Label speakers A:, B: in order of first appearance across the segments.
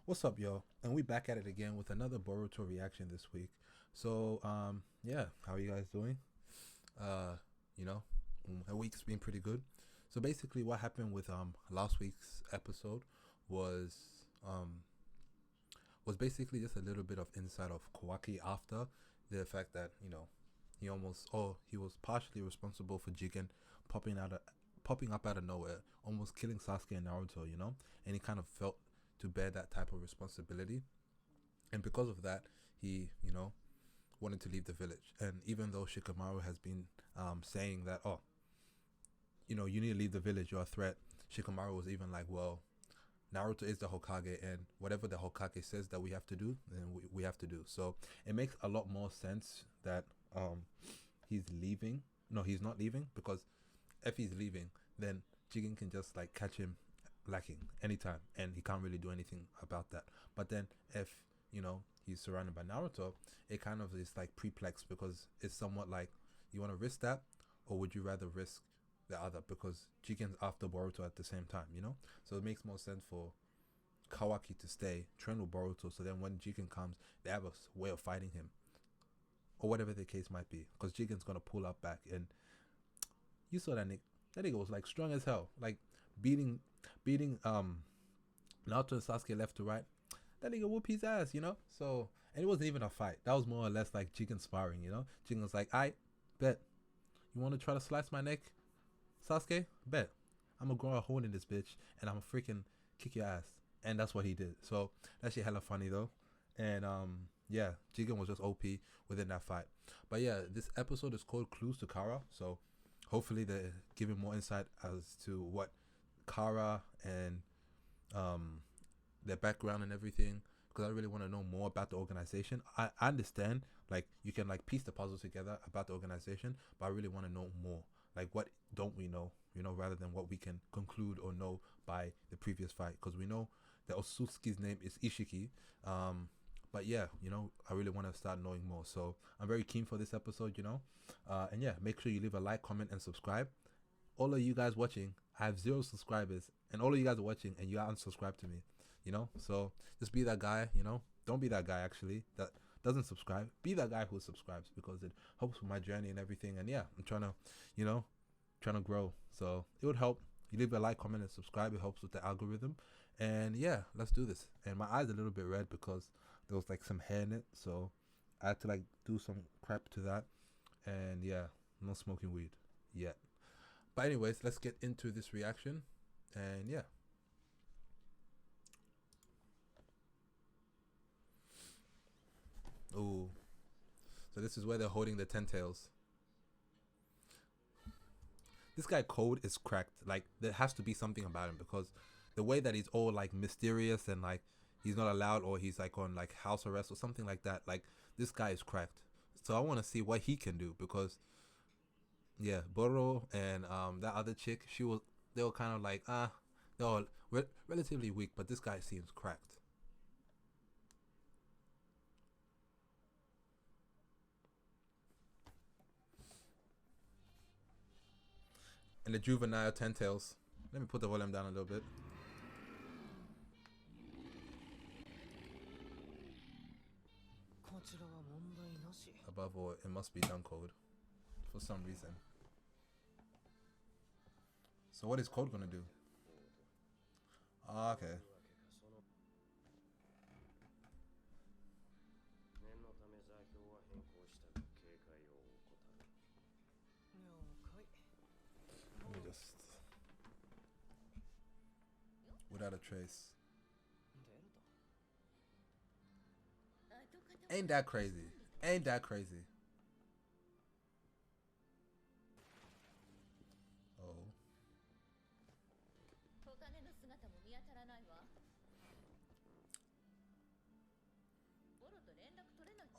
A: What's up, yo? And we back at it again with another Boruto reaction this week. So, yeah, how are you guys doing? Uh, you know, a week's been pretty good. So basically, what happened with last week's episode was was basically just a little bit of insight of Kawaki after the fact that he was partially responsible for Jigen popping out of popping up out of nowhere, almost killing Sasuke and Naruto, and he kind of felt to bear that type of responsibility. And because of that, he, wanted to leave the village. And even though Shikamaru has been saying that, oh, you need to leave the village, you're a threat, Shikamaru was even like, well, Naruto is the Hokage, and whatever the Hokage says that we have to do, then we have to do. So it makes a lot more sense that he's leaving. No, he's not leaving, because if he's leaving, then Jigen can just like catch him lacking anytime, and he can't really do anything about that. But then if he's surrounded by Naruto, it kind of is like perplexed, because it's somewhat like, you want to risk that, or would you rather risk the other, because Jigen's after Boruto at the same time, so it makes more sense for Kawaki to stay, train with Boruto, so then when Jigen comes, they have a way of fighting him, or whatever the case might be, because Jigen's gonna pull up back. And you saw that nigga was like strong as hell, like beating Naruto and Sasuke left to right. That nigga whoop his ass. So, and it wasn't even a fight. That was more or less like Jigen sparring. Jigen was like, I bet you want to try to slice my neck, Sasuke? Bet. I'm gonna grow a hole in this bitch, and I'm gonna freaking kick your ass. And that's what he did. So that shit hella funny though. And yeah, Jigen was just OP within that fight. But yeah, this episode is called Clues to Kara. So hopefully they're giving more insight as to what Kara and their background and everything, because I really want to know more about the organization. I understand, like, you can like piece the puzzle together about the organization, but I really want to know more. Like, what don't we know, rather than what we can conclude or know by the previous fight, because we know that Otsutsuki's name is Ishiki. But yeah, I really want to start knowing more. So I'm very keen for this episode. And yeah, make sure you leave a like, comment, and subscribe. All of you guys watching, I have 0 subscribers, and all of you guys are watching, and you are unsubscribed to me. So just be that guy. Don't be that guy actually that doesn't subscribe. Be that guy who subscribes, because it helps with my journey and everything. And yeah, I'm trying to grow. So it would help. You leave a like, comment, and subscribe. It helps with the algorithm. And yeah, let's do this. And my eyes are a little bit red because there was like some hair in it, so I had to like do some crap to that. And yeah, I'm not smoking weed yet. But anyways, let's get into this reaction. And yeah. Ooh. So this is where they're holding the ten tails. This guy Code is cracked. Like, there has to be something about him, because the way that he's all like mysterious, and like he's not allowed, or he's like on like house arrest or something like that. Like, this guy is cracked. So I want to see what he can do, because yeah, Boro and that other chick, they were kind of like they were relatively weak, but this guy seems cracked. And the juvenile ten tails. Let me put the volume down a little bit. Above all, it must be done code for some reason. So what is code gonna do? Okay. Let me just, without a trace. Ain't that crazy? Ain't that crazy? Oh.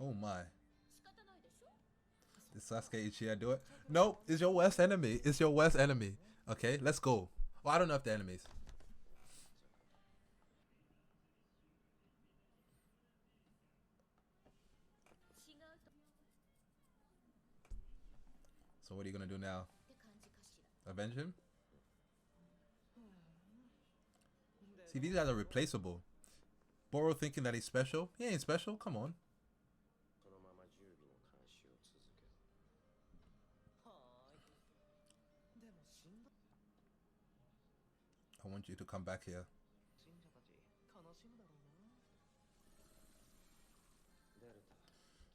A: Oh my. Did Sasuke Uchiha do it? No, it's your worst enemy. It's your worst enemy. Okay, let's go. Well, I don't know if they're enemies. So what are you gonna do now? Avenge him? See, these guys are replaceable. Boro thinking that he's special. He ain't special. Come on. I want you to come back here.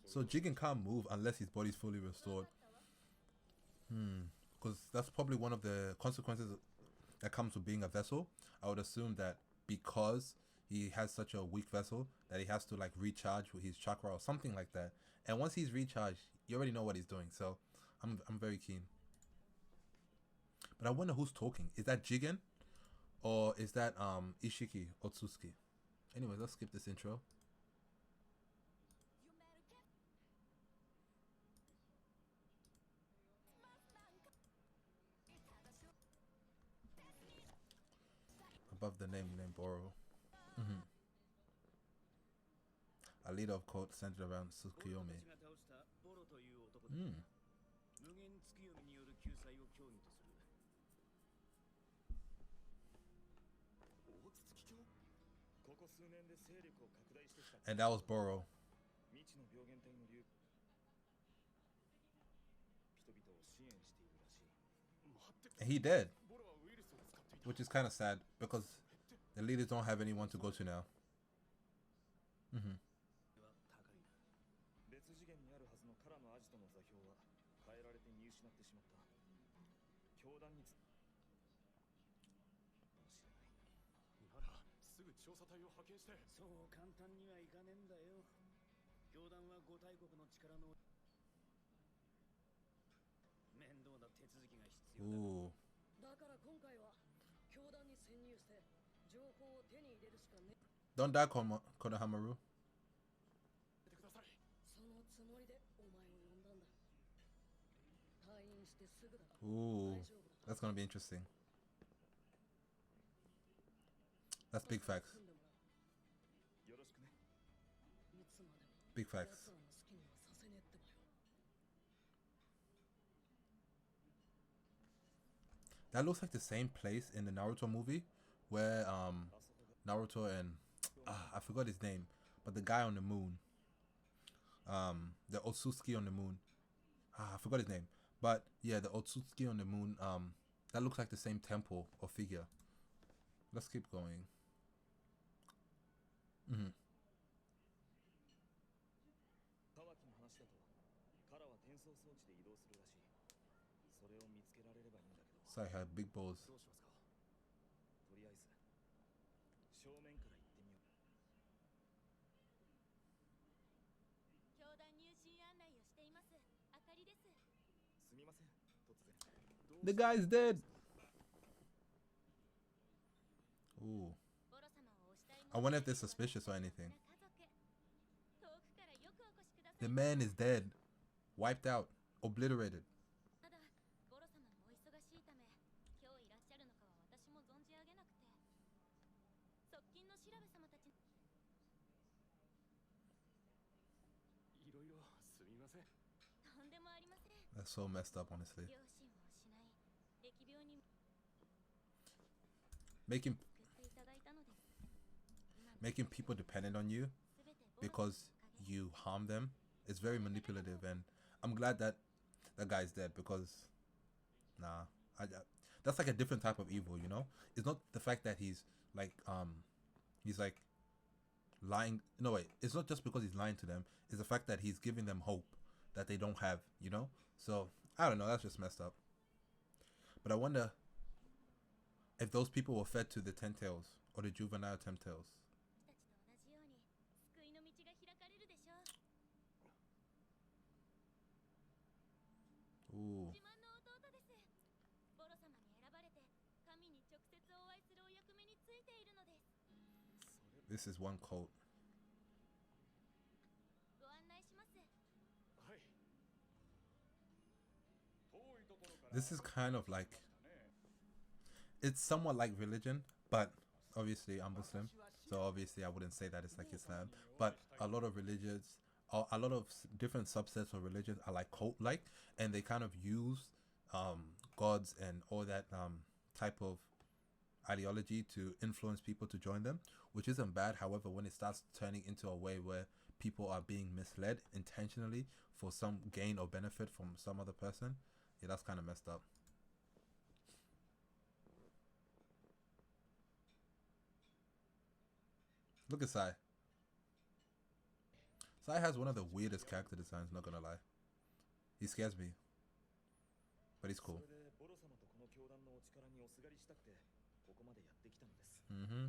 A: So Jigen can't move unless his body's fully restored. Because that's probably one of the consequences that comes with being a vessel. I would assume that because he has such a weak vessel that he has to like recharge with his chakra or something like that. And once he's recharged, you already know what he's doing. So I'm very keen. But I wonder who's talking. Is that Jigen? Or is that Ishiki Otsuki? Anyways, let's skip this intro. Above the name Boro. A leader of cult centered around Tsukuyomi. And that was Boro. And he dead. Which is kind of sad because the leaders don't have anyone to go to now. Ooh. Don't die, Konohamaru. Ooh, that's gonna be interesting. That's big facts. Big facts. That looks like the same place in the Naruto movie where Naruto and I forgot his name, but the guy on the moon, the Otsutsuki on the moon, I forgot his name, but yeah, the Otsutsuki on the moon, that looks like the same temple or figure. Let's keep going. Sorry, I had big balls. The guy's dead. Ooh. I wonder if they're suspicious or anything. The man is dead. Wiped out. Obliterated. That's so messed up, honestly. Making people dependent on you because you harm them is very manipulative, and I'm glad that that guy's dead because that's like a different type of evil, you know? It's not the fact that he's like lying. No, wait, it's not just because he's lying to them. It's the fact that he's giving them hope that they don't have, you know? So I don't know, that's just messed up. But I wonder if those people were fed to the Ten Tails or the juvenile Ten Tails. Ooh. This is one cult. This is kind of like, it's somewhat like religion, but obviously I'm Muslim, so obviously I wouldn't say that it's like Islam. But a lot of religions, a lot of different subsets of religions are like cult-like, and they kind of use gods and all that type of ideology to influence people to join them, which isn't bad. However, when it starts turning into a way where people are being misled intentionally for some gain or benefit from some other person, yeah, that's kind of messed up. Look at Sai. Sai has one of the weirdest character designs, not gonna lie. He scares me, but he's cool. Mm-hmm.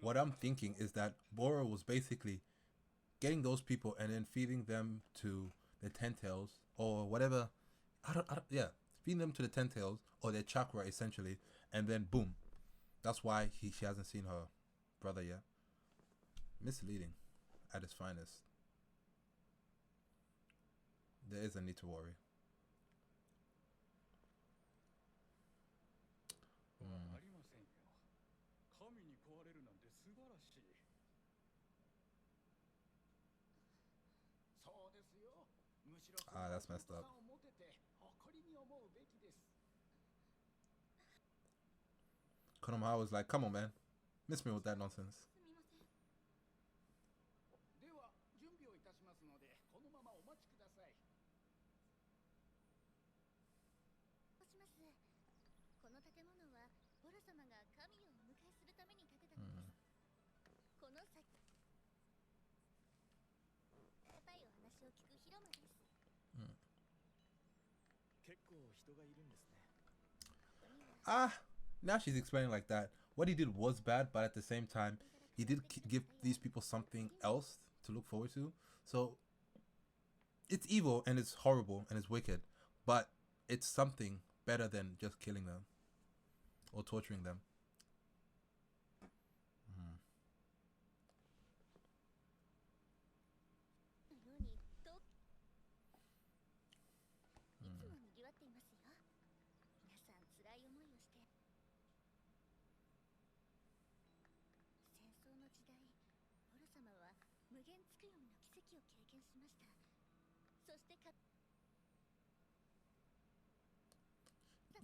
A: What I'm thinking is that Boro was basically getting those people and then feeding them to the Ten Tails or whatever. Yeah, feeding them to the Ten Tails or their chakra essentially, and then boom. That's why she hasn't seen her brother yet. Misleading at its finest. There is a need to worry. Ah, that's messed up. Konohamaru was like, come on, man. Miss me with that nonsense. Now she's explaining like that. What he did was bad, but at the same time, he did give these people something else to look forward to. So it's evil and it's horrible and it's wicked, but it's something better than just killing them or torturing them.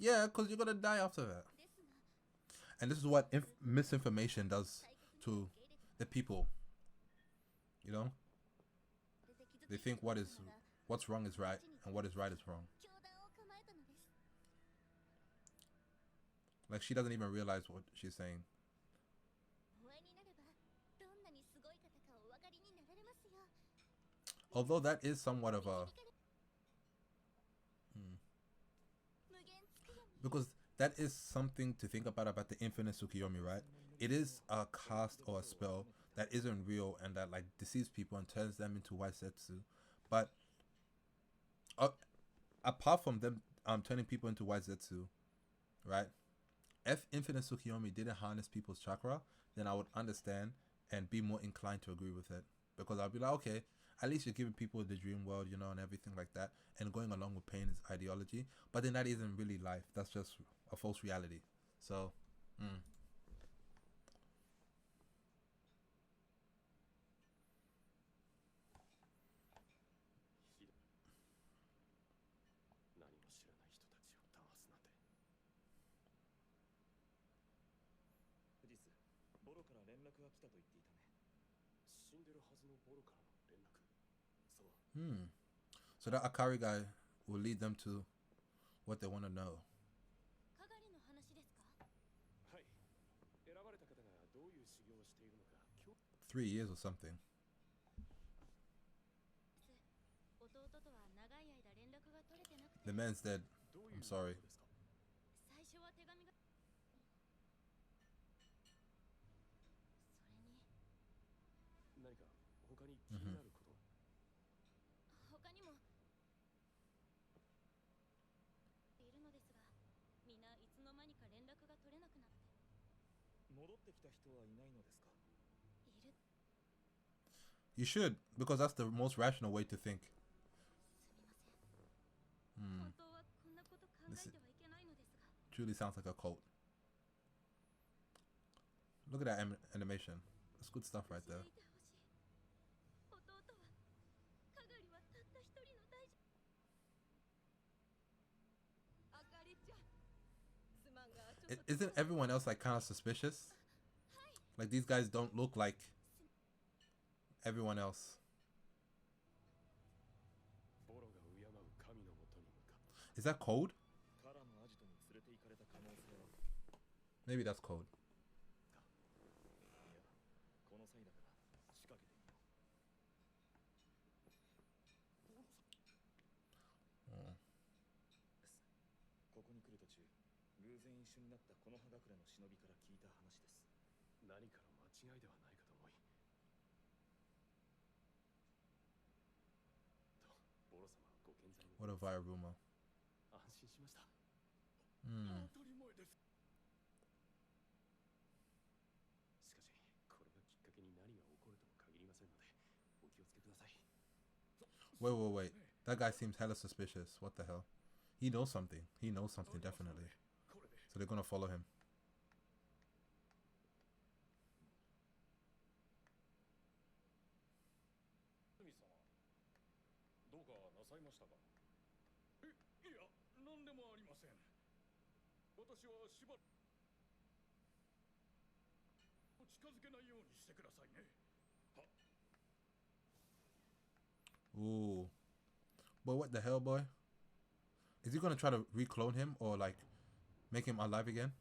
A: Yeah, because you're gonna die after that. And this is what misinformation does to the people. You know, they think what's wrong is right and what is right is wrong. Like she doesn't even realize what she's saying. Although that is somewhat of a because that is something to think about the infinite Tsukiyomi, right? It is a cast or a spell that isn't real and that like deceives people and turns them into Waisetsu. But apart from them turning people into Waisetsu, right? If infinite Tsukiyomi didn't harness people's chakra, then I would understand and be more inclined to agree with it. Because I'll be like, okay, at least you're giving people the dream world, you know, and everything like that, and going along with pain is ideology. But then that isn't really life. That's just a false reality. So, So that Akari guy will lead them to what they want to know. 3 years or something. The man's dead. I'm sorry. Mm-hmm. You should, because that's the most rational way to think. This truly sounds like a cult. Look at that animation. That's good stuff right there. Isn't everyone else like kind of suspicious? Like these guys don't look like everyone else. Is that code? Maybe that's code. What a viral rumor. Wait. That guy seems hella suspicious. What the hell? He knows something. He knows something, definitely. So they're gonna follow him. Ooh. Boy, what the hell, boy? Is he gonna try to reclone him or like make him alive again?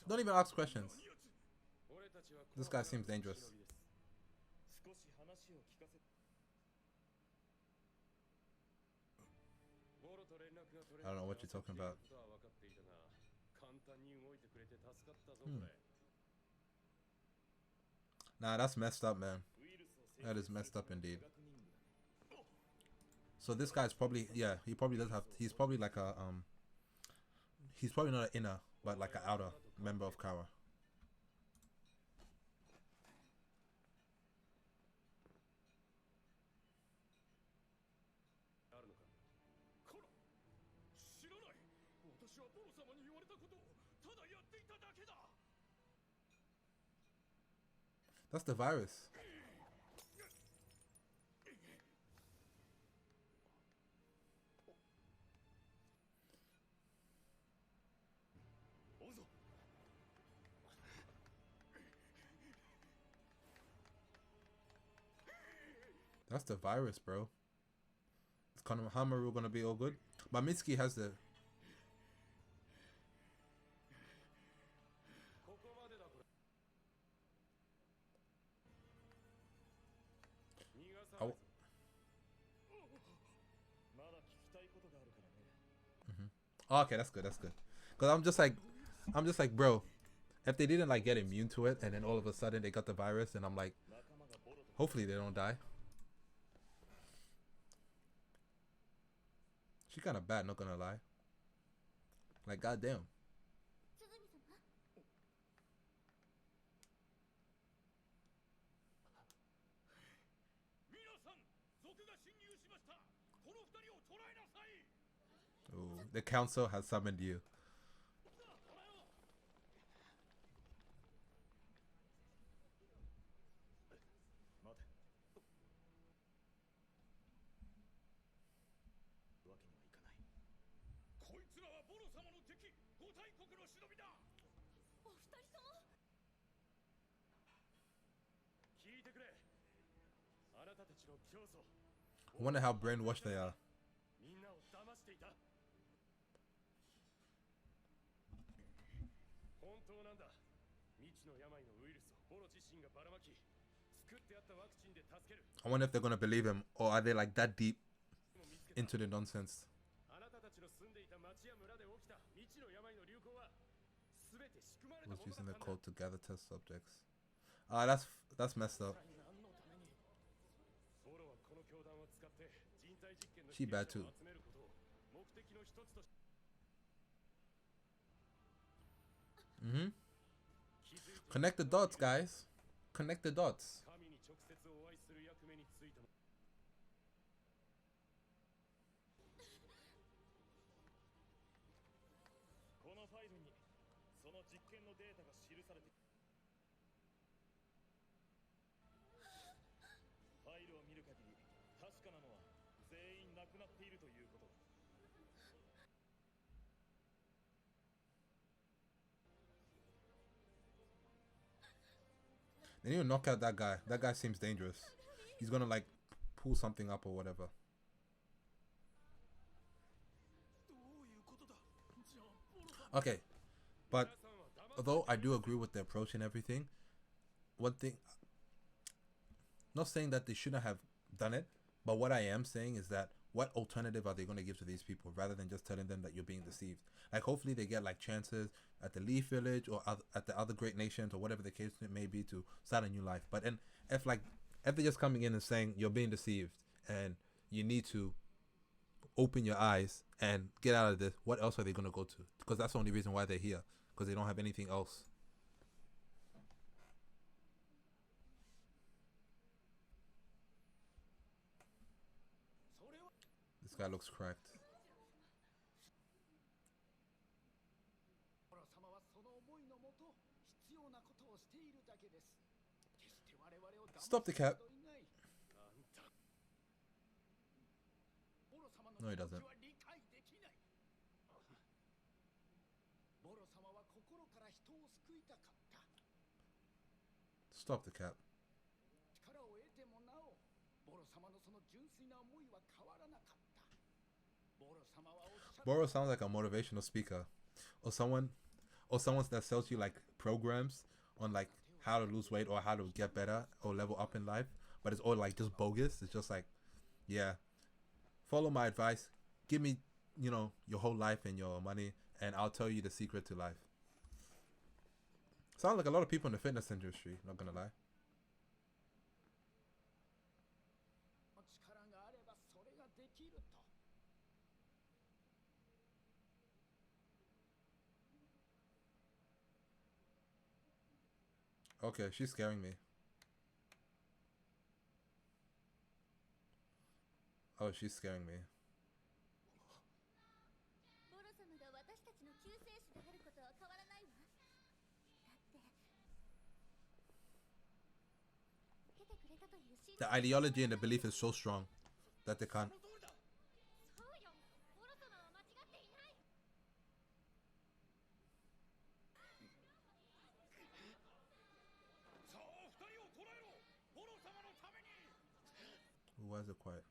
A: Don't even ask questions. This guy seems dangerous. I don't know what you're talking about. Nah, that's messed up, man. That is messed up indeed. So this guy's probably, yeah, he probably does have, he's probably like a, he's probably not an inner, but like an outer member of Kara. That's the virus. That's the virus, bro. Is Konohamaru gonna be all good? But Mitsuki has the... Oh, okay, that's good. That's good. Cause I'm just like, bro. If they didn't like get immune to it, and then all of a sudden they got the virus, and I'm like, hopefully they don't die. She kind of bad, not gonna lie. Like, goddamn. Ooh, the council has summoned you. I wonder how brainwashed they are. I wonder if they're gonna believe him, or are they like that deep into the nonsense? Was using the code to gather test subjects. Ah, that's messed up. She bad too. Connect the dots, guys. Connect the dots. They need to knock out that guy. That guy seems dangerous. He's gonna like pull something up or whatever. Okay, but although I do agree with the approach and everything, one thing, not saying that they shouldn't have done it, but what I am saying is that what alternative are they going to give to these people rather than just telling them that you're being deceived? Like, hopefully they get like chances at the Leaf Village or at the other great nations or whatever the case it may be to start a new life. But if they're just coming in and saying you're being deceived and you need to open your eyes and get out of this, what else are they going to go to? Because that's the only reason why they're here, because they don't have anything else. This guy looks cracked. Stop the cap. No, he doesn't. Stop the cap. Boro sounds like a motivational speaker, or someone that sells you like programs on like how to lose weight or how to get better or level up in life, but it's all like just bogus. It's just like, yeah, follow my advice, give me, your whole life and your money, and I'll tell you the secret to life. Sounds like a lot of people in the fitness industry, not gonna lie. Okay, she's scaring me. Oh, she's scaring me. The ideology and the belief is so strong that they can't. Why is it quiet?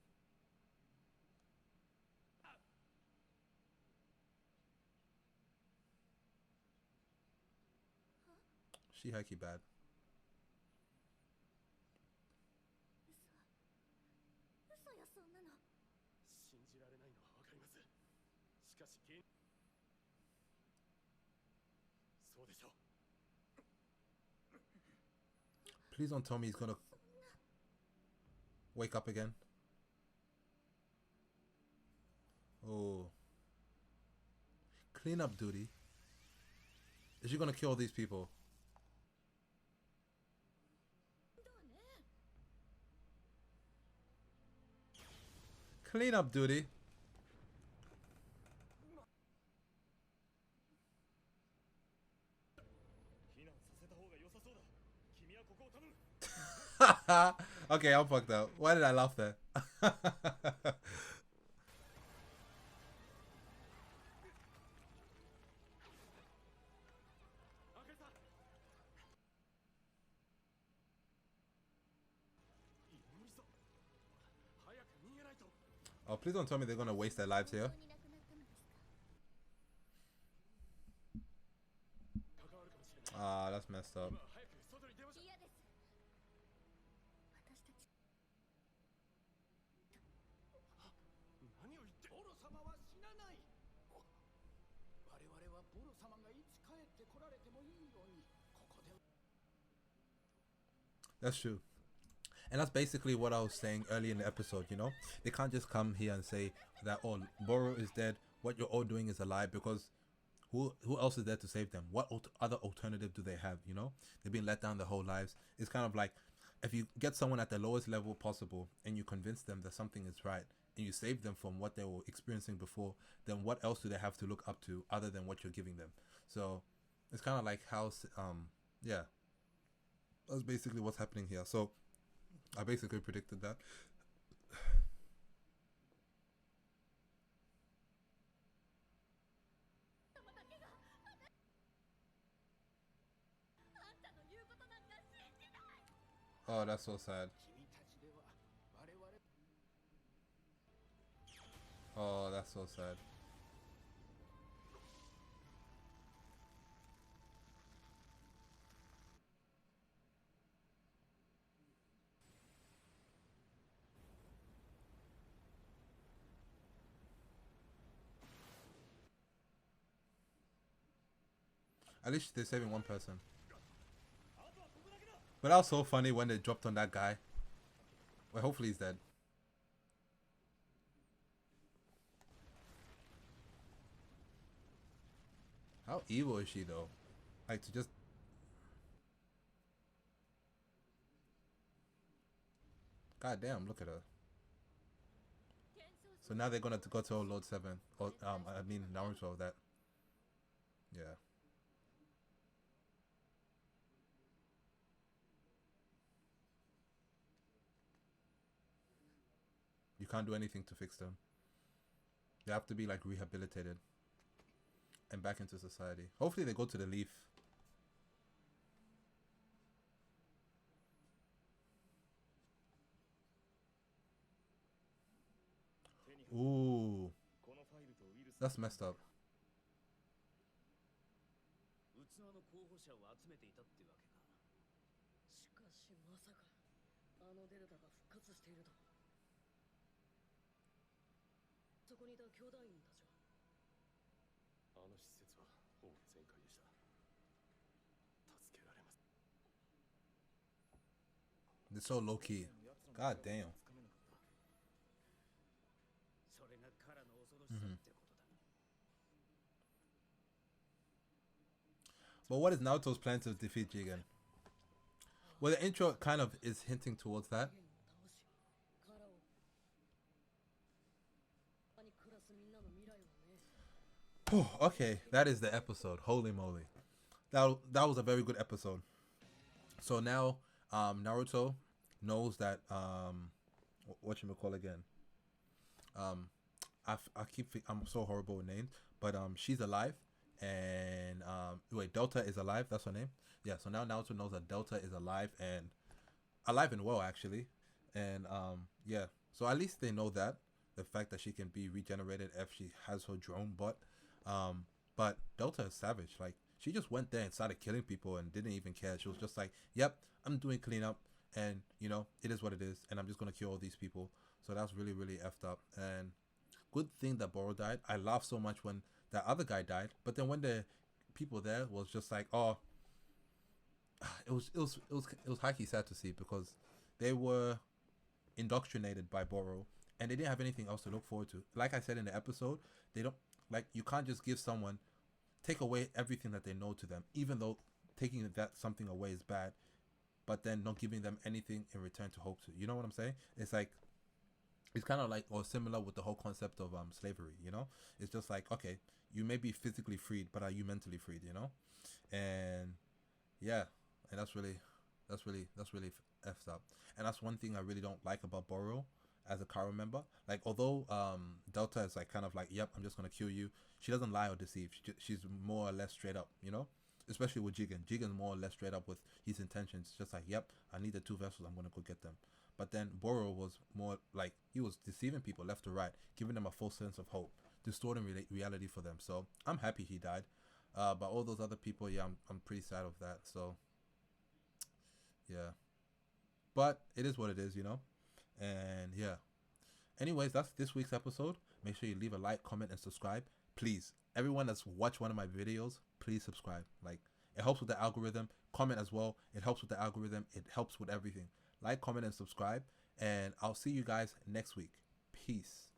A: She hecky bad. Please don't tell me he's gonna wake up again. Oh. Clean up duty. Is she gonna kill these people? Clean up duty. Okay, I'm fucked up. Why did I laugh there? Oh, please don't tell me they're gonna waste their lives here. Ah, that's messed up. That's true. And that's basically what I was saying early in the episode, you know? They can't just come here and say that, oh, Boro is dead, what you're all doing is a lie, because who else is there to save them? What other alternative do they have, you know? They've been let down their whole lives. It's kind of like, if you get someone at the lowest level possible and you convince them that something is right and you save them from what they were experiencing before, then what else do they have to look up to other than what you're giving them? So it's kind of like how, yeah, that's basically what's happening here. So I basically predicted that. Oh, that's so sad. Oh, that's so sad. At least they're saving one person. But that was so funny when they dropped on that guy. Well, hopefully he's dead. How evil is she though? Like to just. God damn, look at her. So now they're gonna go to Lord 7. Or I mean Naruto that. Yeah. You can't do anything to fix them. They have to be like rehabilitated and back into society. Hopefully they go to the Leaf. Ooh, that's messed up. It's so low key. God damn. Mm-hmm. But what is Naruto's plan to defeat Jigen? Well, the intro kind of is hinting towards that. Okay, that is the episode. Holy moly. That was a very good episode. So now Naruto knows that what you call again. I'm so horrible with names, but she's alive, and wait, Delta is alive. That's her name. Yeah. So now Naruto knows that Delta is alive and well actually, and yeah. So at least they know that the fact that she can be regenerated if she has her drone butt. But Delta is savage. Like she just went there and started killing people and didn't even care. She was just like, "Yep, I'm doing cleanup, and you know it is what it is, and I'm just gonna kill all these people." So that's really really effed up. And good thing that Boro died. I laughed so much when that other guy died, but then when the people there was just like, "Oh, it was highly sad to see because they were indoctrinated by Boro and they didn't have anything else to look forward to. Like I said in the episode, they don't like you can't just give someone take away everything that they know to them, even though taking that something away is bad, but then not giving them anything in return to hope to. You know what I'm saying? It's like it's kind of like or similar with the whole concept of slavery. You know, it's just like okay, you may be physically freed, but are you mentally freed? You know, and yeah, and that's really effed up. And that's one thing I really don't like about Boro as a Kara member. Like although Delta is like kind of like, yep, I'm just gonna kill you. She doesn't lie or deceive. She's more or less straight up, you know. Especially with Jigen. Jigen's more or less straight up with his intentions. Just like, yep, I need the two vessels. I'm gonna go get them. But then Boro was more like he was deceiving people left to right, giving them a false sense of hope, distorting reality for them. So I'm happy he died. But all those other people, yeah, I'm pretty sad of that. So yeah, but it is what it is, you know. And yeah. Anyways, that's this week's episode. Make sure you leave a like, comment, and subscribe. Please, everyone that's watched one of my videos, please subscribe. Like, it helps with the algorithm. Comment as well. It helps with the algorithm. It helps with everything. Like, comment, and subscribe. And I'll see you guys next week. Peace.